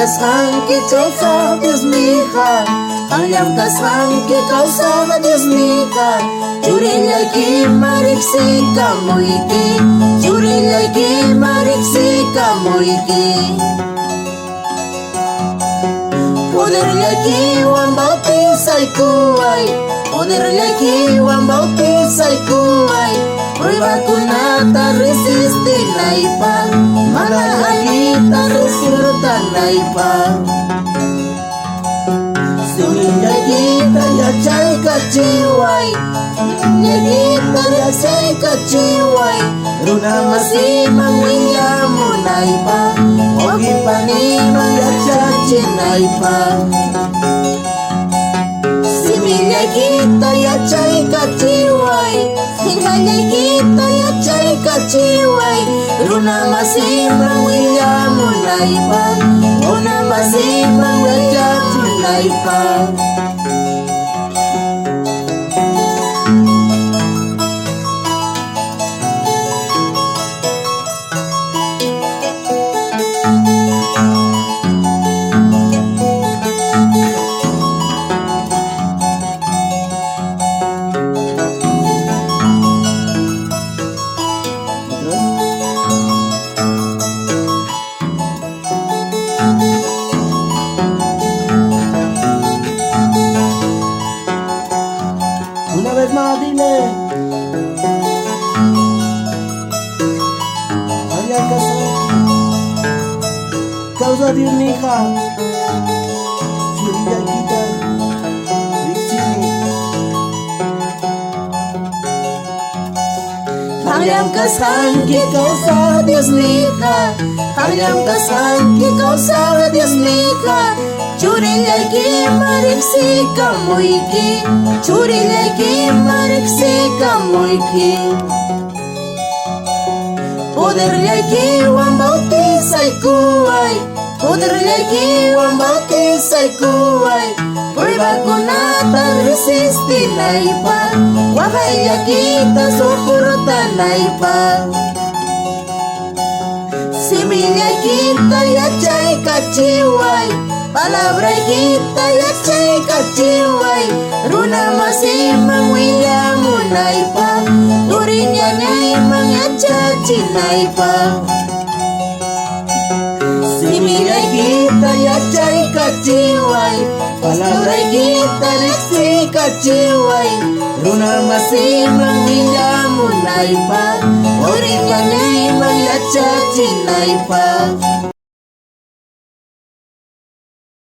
kasang que causa Dios mi hija, ayam kasang que causa Dios mi hija. Churilla ki mariksi kamuiki, churilla ki mariksi kamuiki. Poder lagi wan bautisay kuay, poder lagi wan bautisay kuay. Prueba ko na ta resiste na ipa, manahagi ta resulta na ipa. Sumilya kita ya chay kachiway, lagi ta ya chay kachiway. Runa masimang winyamo na ipa, ogi panimang ya chachi na ipa. Similya kita ya chay kachiway, similya kita ya chay kachiway. Runa masimang winyamo na ipa, runa masimang ya chachi na ipa. Una vez más dile, ayam kasang causa Dios mi hija, churilla kita riksini. Ayam kasang que causa Dios mi hija, ayam kasang que causa Dios mi hija. Churilla ki mariksi kamuiki, churilla ki mariksi kamuiki. Poder lagi wan bautisay kuay, poder lagi wan bautisay kuay. Prueba ko na ta resiste na ipa, wahaya kita soporta na ipa. Similya kita ya chay kachiway, palabra kita ya chay kachiway. Runa masimang wiyamu na ipa, turinya na imang ya chachi na ipa. Similya kita ya chay kachiway, palabra kita riksi kachiway. Runa masimang wiyamu na ipa, turinya na imang ya chachi na ipa.